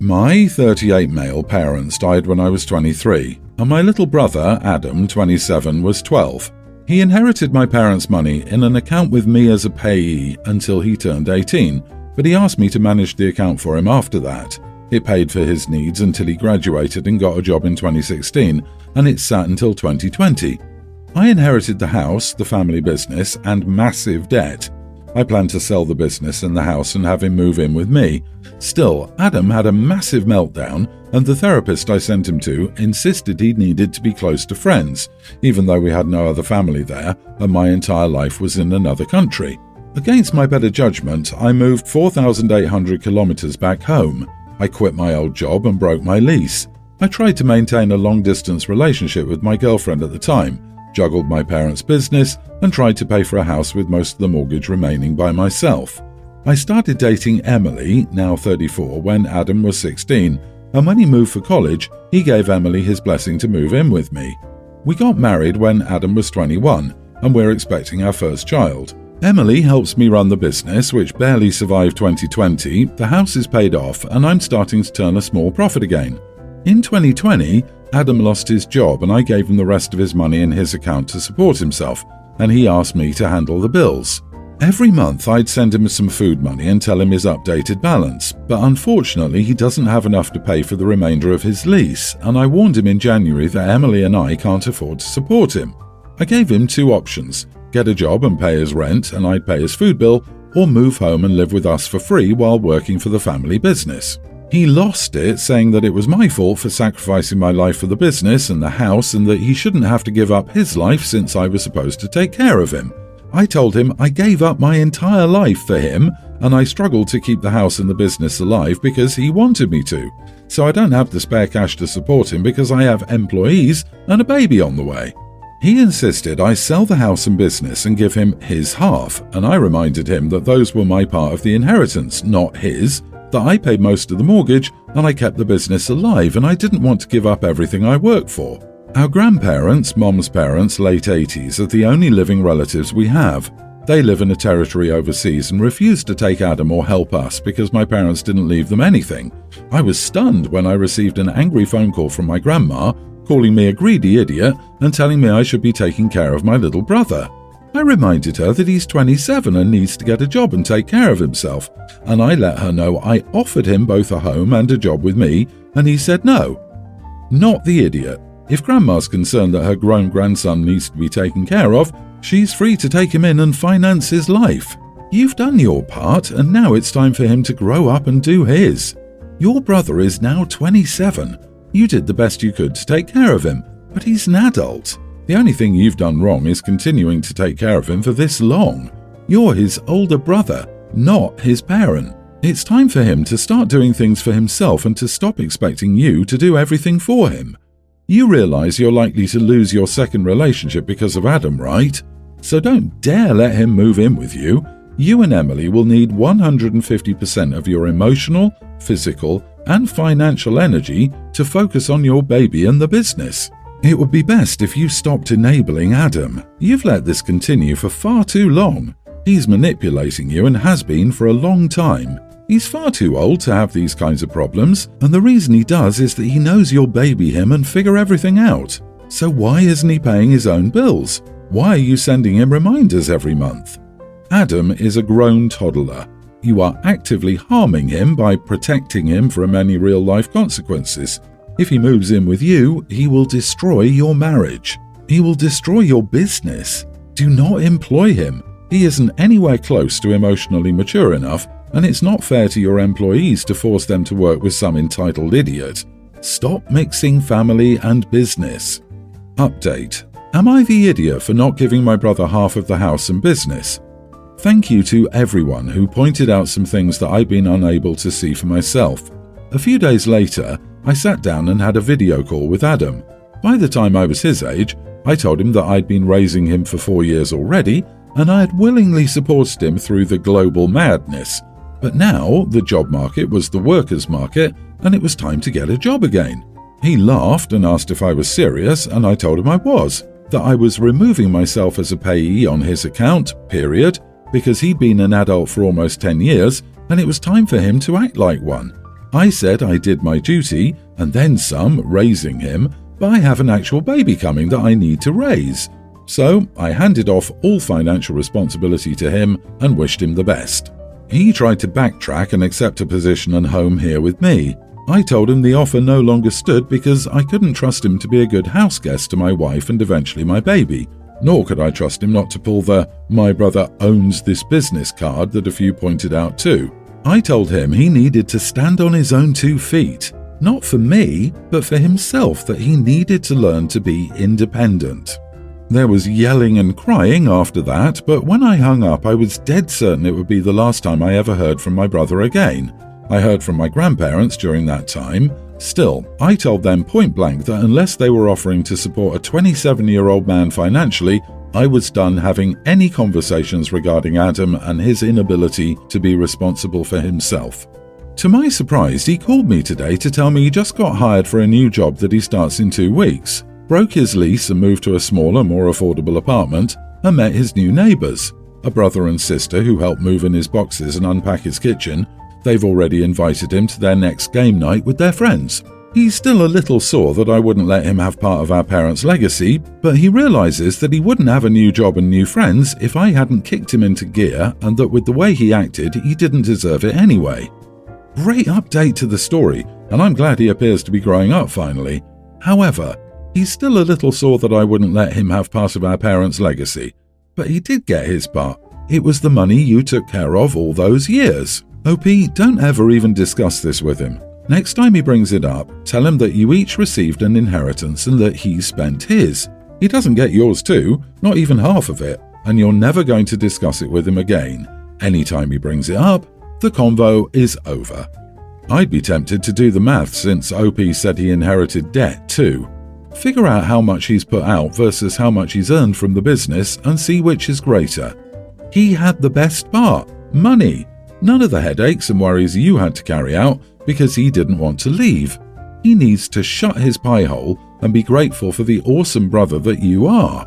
My 38 male parents died when I was 23, and my little brother, Adam, 27, was 12. He inherited my parents' money in an account with me as a payee until he turned 18, but he asked me to manage the account for him after that. It paid for his needs until he graduated and got a job in 2016, and it sat until 2020. I inherited the house, the family business, and massive debt. I planned to sell the business and the house and have him move in with me. Still, Adam had a massive meltdown, and the therapist I sent him to insisted he needed to be close to friends, even though we had no other family there and my entire life was in another country. Against my better judgment, I moved 4,800 kilometers back home. I quit my old job and broke my lease. I tried to maintain a long-distance relationship with my girlfriend at the time, juggled my parents' business, and tried to pay for a house with most of the mortgage remaining by myself. I started dating Emily, now 34, when Adam was 16, and when he moved for college, he gave Emily his blessing to move in with me. We got married when Adam was 21, and we're expecting our first child. Emily helps me run the business, which barely survived 2020, the house is paid off, and I'm starting to turn a small profit again. In 2020, Adam lost his job and I gave him the rest of his money in his account to support himself, and he asked me to handle the bills. Every month I'd send him some food money and tell him his updated balance, but unfortunately he doesn't have enough to pay for the remainder of his lease, and I warned him in January that Emily and I can't afford to support him. I gave him two options: get a job and pay his rent and I'd pay his food bill, or move home and live with us for free while working for the family business. He lost it, saying that it was my fault for sacrificing my life for the business and the house and that he shouldn't have to give up his life since I was supposed to take care of him. I told him I gave up my entire life for him and I struggled to keep the house and the business alive because he wanted me to. So I don't have the spare cash to support him because I have employees and a baby on the way. He insisted I sell the house and business and give him his half, and I reminded him that those were my part of the inheritance, not his, that I paid most of the mortgage and I kept the business alive and I didn't want to give up everything I worked for. Our grandparents, Mom's parents, late 80s, are the only living relatives we have. They live in a territory overseas and refused to take Adam or help us because my parents didn't leave them anything. I was stunned when I received an angry phone call from my grandma, calling me a greedy idiot and telling me I should be taking care of my little brother. I reminded her that he's 27 and needs to get a job and take care of himself, and I let her know I offered him both a home and a job with me, and he said no. Not the idiot. If Grandma's concerned that her grown grandson needs to be taken care of, she's free to take him in and finance his life. You've done your part, and now it's time for him to grow up and do his. Your brother is now 27. You did the best you could to take care of him, but he's an adult. The only thing you've done wrong is continuing to take care of him for this long. You're his older brother, not his parent. It's time for him to start doing things for himself and to stop expecting you to do everything for him. You realize you're likely to lose your second relationship because of Adam, right? So don't dare let him move in with you. You and Emily will need 150% of your emotional, physical, and financial energy to focus on your baby and the business. It would be best if you stopped enabling Adam. You've let this continue for far too long. He's manipulating you and has been for a long time. He's far too old to have these kinds of problems, and the reason he does is that he knows you'll baby him and figure everything out. So why isn't he paying his own bills? Why are you sending him reminders every month? Adam is a grown toddler. You are actively harming him by protecting him from any real-life consequences. If he moves in with you, he will destroy your marriage. He will destroy your business. Do not employ him. He isn't anywhere close to emotionally mature enough, and it's not fair to your employees to force them to work with some entitled idiot. Stop mixing family and business. Update. Am I the idiot for not giving my brother half of the house and business? Thank you to everyone who pointed out some things that I've been unable to see for myself. A few days later, I sat down and had a video call with Adam. By the time I was his age, I told him that I'd been raising him for 4 years already, and I had willingly supported him through the global madness. But now, the job market was the workers' market, and it was time to get a job again. He laughed and asked if I was serious, and I told him I was, that I was removing myself as a payee on his account, period, because he'd been an adult for almost 10 years, and it was time for him to act like one. I said I did my duty, and then some, raising him, but I have an actual baby coming that I need to raise. So I handed off all financial responsibility to him and wished him the best. He tried to backtrack and accept a position and home here with me. I told him the offer no longer stood because I couldn't trust him to be a good house guest to my wife and eventually my baby, nor could I trust him not to pull the "my brother owns this business" card that a few pointed out too. I told him he needed to stand on his own 2 feet, not for me, but for himself, that he needed to learn to be independent. There was yelling and crying after that, but when I hung up I was dead certain it would be the last time I ever heard from my brother again. I heard from my grandparents during that time. Still, I told them point blank that unless they were offering to support a 27-year-old man financially, I was done having any conversations regarding Adam and his inability to be responsible for himself. To my surprise, he called me today to tell me he just got hired for a new job that he starts in 2 weeks, broke his lease and moved to a smaller, more affordable apartment, and met his new neighbours, a brother and sister who helped move in his boxes and unpack his kitchen. They've already invited him to their next game night with their friends. He's still a little sore that I wouldn't let him have part of our parents' legacy, but he realises that he wouldn't have a new job and new friends if I hadn't kicked him into gear, and that with the way he acted, he didn't deserve it anyway. Great update to the story, and I'm glad he appears to be growing up finally. However, he's still a little sore that I wouldn't let him have part of our parents' legacy. But he did get his part. It was the money you took care of all those years. OP, don't ever even discuss this with him. Next time he brings it up, tell him that you each received an inheritance and that he spent his. He doesn't get yours too, not even half of it, and you're never going to discuss it with him again. Anytime he brings it up, the convo is over. I'd be tempted to do the math since OP said he inherited debt too. Figure out how much he's put out versus how much he's earned from the business and see which is greater. He had the best part, money. None of the headaches and worries you had to carry out because he didn't want to leave. He needs to shut his pie hole and be grateful for the awesome brother that you are.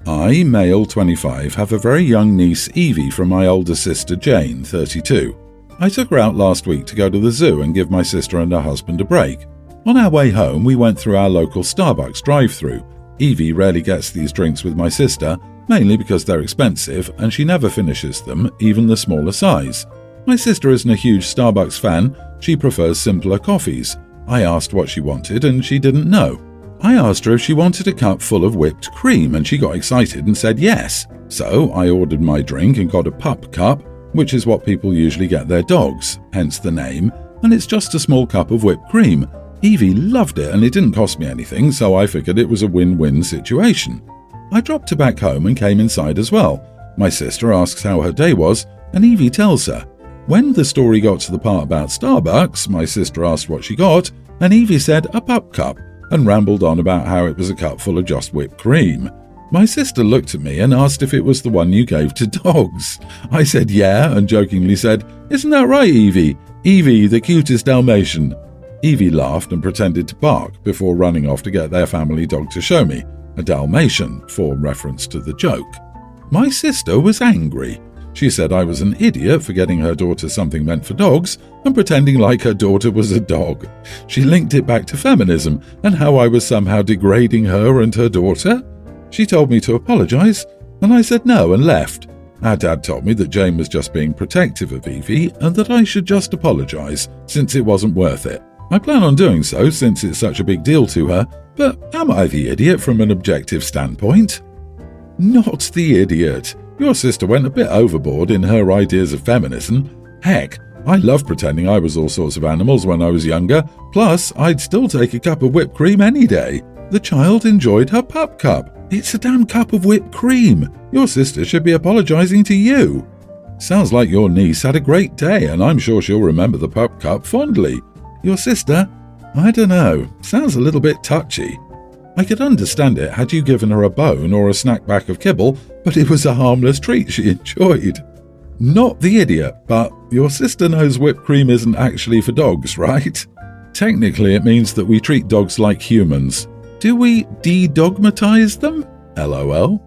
I, male 25, have a very young niece Evie from my older sister Jane, 32. I took her out last week to go to the zoo and give my sister and her husband a break. On our way home, we went through our local Starbucks drive-thru. Evie rarely gets these drinks with my sister, mainly because they're expensive and she never finishes them, even the smaller size. My sister isn't a huge Starbucks fan, she prefers simpler coffees. I asked what she wanted and she didn't know. I asked her if she wanted a cup full of whipped cream and she got excited and said yes. So I ordered my drink and got a pup cup, which is what people usually get their dogs, hence the name, and it's just a small cup of whipped cream. Evie loved it and it didn't cost me anything, so I figured it was a win-win situation. I dropped her back home and came inside as well. My sister asks how her day was, and Evie tells her. When the story got to the part about Starbucks, my sister asked what she got, and Evie said a pup cup, and rambled on about how it was a cup full of just whipped cream. My sister looked at me and asked if it was the one you gave to dogs. I said yeah, and jokingly said, "Isn't that right, Evie? Evie, the cutest Dalmatian." Evie laughed and pretended to bark before running off to get their family dog to show me, a Dalmatian, for reference to the joke. My sister was angry. She said I was an idiot for getting her daughter something meant for dogs and pretending like her daughter was a dog. She linked it back to feminism and how I was somehow degrading her and her daughter. She told me to apologize, and I said no and left. Our dad told me that Jane was just being protective of Evie and that I should just apologize since it wasn't worth it. I plan on doing so since it's such a big deal to her, but am I the idiot from an objective standpoint? Not the idiot. Your sister went a bit overboard in her ideas of feminism. Heck, I loved pretending I was all sorts of animals when I was younger, plus I'd still take a cup of whipped cream any day. The child enjoyed her pup cup. It's a damn cup of whipped cream. Your sister should be apologizing to you. Sounds like your niece had a great day, and I'm sure she'll remember the pup cup fondly. Your sister? I don't know. Sounds a little bit touchy. I could understand it had you given her a bone or a snack back of kibble, but it was a harmless treat she enjoyed. Not the idiot, but your sister knows whipped cream isn't actually for dogs, right? Technically, it means that we treat dogs like humans. Do we de-dogmatize them? LOL.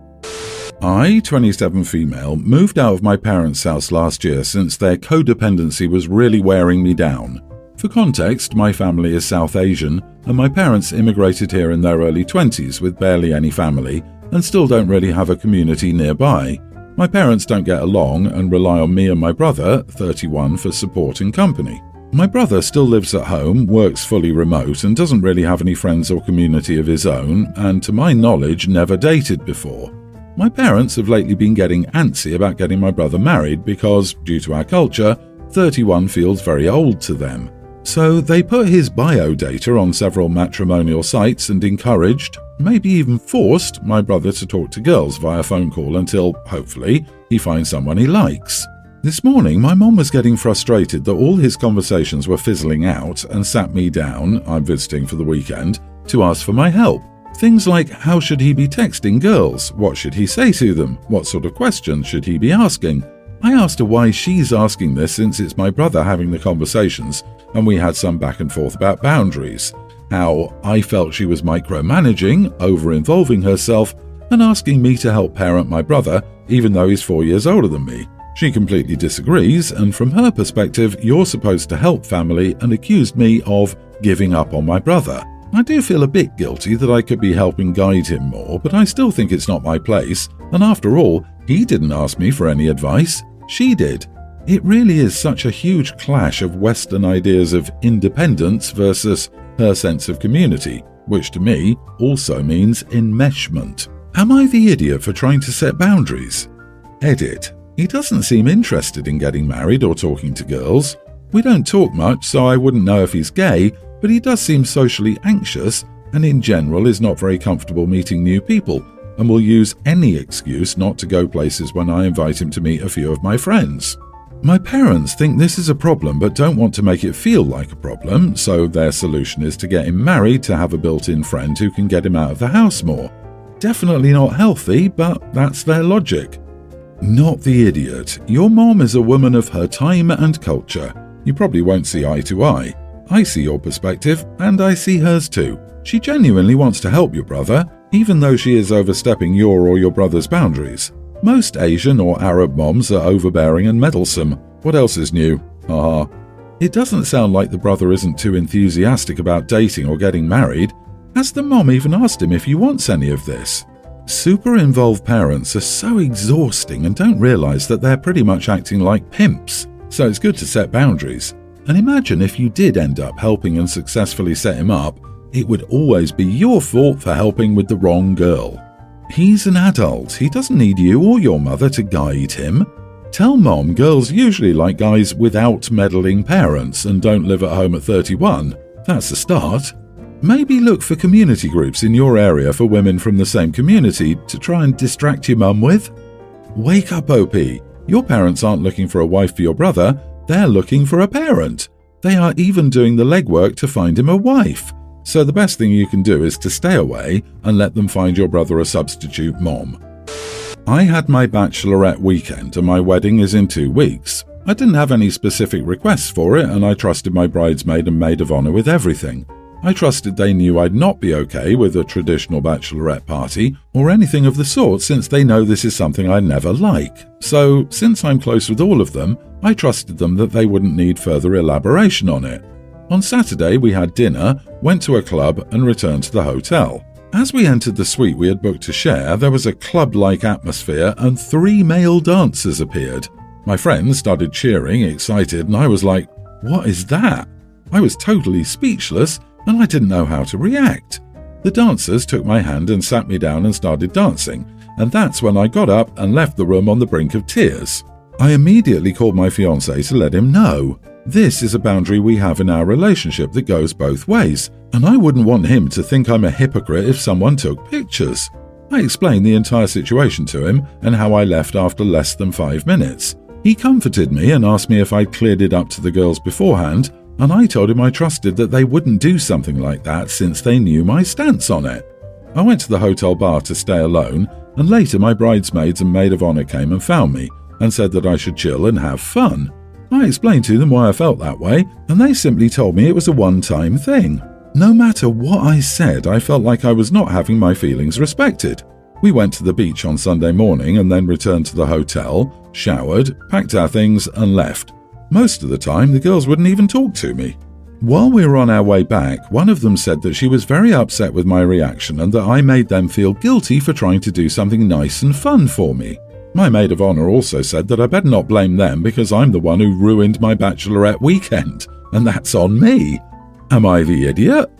I, 27 female, moved out of my parents' house last year since their codependency was really wearing me down. For context, my family is South Asian, and my parents immigrated here in their early 20s with barely any family and still don't really have a community nearby. My parents don't get along and rely on me and my brother, 31, for support and company. My brother still lives at home, works fully remote, and doesn't really have any friends or community of his own, and to my knowledge never dated before. My parents have lately been getting antsy about getting my brother married because, due to our culture, 31 feels very old to them. So they put his bio data on several matrimonial sites and encouraged, maybe even forced, my brother to talk to girls via phone call until, hopefully, he finds someone he likes. This morning, my mom was getting frustrated that all his conversations were fizzling out and sat me down, I'm visiting for the weekend, to ask for my help. Things like how should he be texting girls, what should he say to them, what sort of questions should he be asking. I asked her why she's asking this since it's my brother having the conversations, and we had some back and forth about boundaries, how I felt she was micromanaging, over-involving herself, and asking me to help parent my brother, even though he's 4 years older than me. She completely disagrees, and from her perspective, you're supposed to help family, and accused me of giving up on my brother. I do feel a bit guilty that I could be helping guide him more, but I still think it's not my place, and after all, he didn't ask me for any advice. She did. It really is such a huge clash of Western ideas of independence versus her sense of community, which to me also means enmeshment. Am I the idiot for trying to set boundaries? Edit. He doesn't seem interested in getting married or talking to girls. We don't talk much, so I wouldn't know if he's gay, but he does seem socially anxious and in general is not very comfortable meeting new people, and will use any excuse not to go places when I invite him to meet a few of my friends. My parents think this is a problem but don't want to make it feel like a problem, so their solution is to get him married to have a built-in friend who can get him out of the house more. Definitely not healthy, but that's their logic. Not the idiot. Your mom is a woman of her time and culture. You probably won't see eye to eye. I see your perspective, and I see hers too. She genuinely wants to help your brother, even though she is overstepping your or your brother's boundaries. Most Asian or Arab moms are overbearing and meddlesome. What else is new? Haha. It doesn't sound like the brother isn't too enthusiastic about dating or getting married. Has the mom even asked him if he wants any of this? Super involved parents are so exhausting and don't realize that they're pretty much acting like pimps, so it's good to set boundaries. And imagine if you did end up helping and successfully set him up, it would always be your fault for helping with the wrong girl. He's an adult, he doesn't need you or your mother to guide him. Tell mom girls usually like guys without meddling parents and don't live at home at 31. That's a start. Maybe look for community groups in your area for women from the same community to try and distract your mum with. Wake up, OP. Your parents aren't looking for a wife for your brother, they're looking for a parent. They are even doing the legwork to find him a wife. So the best thing you can do is to stay away and let them find your brother a substitute mom. I had my bachelorette weekend and my wedding is in 2 weeks. I didn't have any specific requests for it and I trusted my bridesmaid and maid of honor with everything. I trusted they knew I'd not be okay with a traditional bachelorette party or anything of the sort since they know this is something I never like. So, since I'm close with all of them, I trusted them that they wouldn't need further elaboration on it. On Saturday we had dinner, went to a club and returned to the hotel. As we entered the suite we had booked to share, there was a club-like atmosphere and 3 male dancers appeared. My friends started cheering, excited, and I was like, "What is that?" I was totally speechless and I didn't know how to react. The dancers took my hand and sat me down and started dancing, and that's when I got up and left the room on the brink of tears. I immediately called my fiancé to let him know. This is a boundary we have in our relationship that goes both ways, and I wouldn't want him to think I'm a hypocrite if someone took pictures. I explained the entire situation to him and how I left after less than 5 minutes. He comforted me and asked me if I'd cleared it up to the girls beforehand, and I told him I trusted that they wouldn't do something like that since they knew my stance on it. I went to the hotel bar to stay alone, and later my bridesmaids and maid of honor came and found me and said that I should chill and have fun. I explained to them why I felt that way, and they simply told me it was a one-time thing. No matter what I said, I felt like I was not having my feelings respected. We went to the beach on Sunday morning and then returned to the hotel, showered, packed our things and left. Most of the time, the girls wouldn't even talk to me. While we were on our way back, one of them said that she was very upset with my reaction and that I made them feel guilty for trying to do something nice and fun for me. My maid of honour also said that I better not blame them because I'm the one who ruined my bachelorette weekend, and that's on me. Am I the idiot?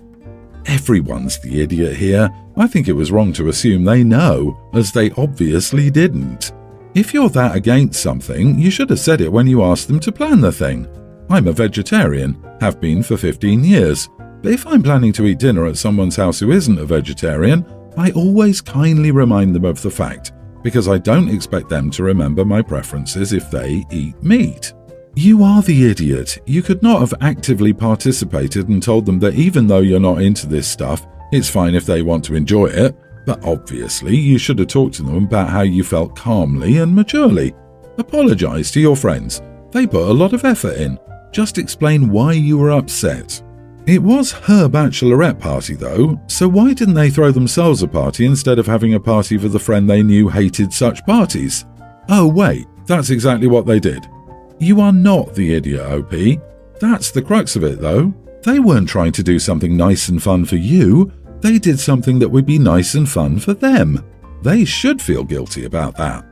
Everyone's the idiot here. I think it was wrong to assume they know, as they obviously didn't. If you're that against something, you should have said it when you asked them to plan the thing. I'm a vegetarian, have been for 15 years, but if I'm planning to eat dinner at someone's house who isn't a vegetarian, I always kindly remind them of the fact, because I don't expect them to remember my preferences if they eat meat. You are the idiot. You could not have actively participated and told them that even though you're not into this stuff, it's fine if they want to enjoy it, but obviously you should have talked to them about how you felt calmly and maturely. Apologise to your friends. They put a lot of effort in. Just explain why you were upset. It was her bachelorette party though, so why didn't they throw themselves a party instead of having a party for the friend they knew hated such parties? Oh wait, that's exactly what they did. You are not the idiot, OP. That's the crux of it though. They weren't trying to do something nice and fun for you. They did something that would be nice and fun for them. They should feel guilty about that.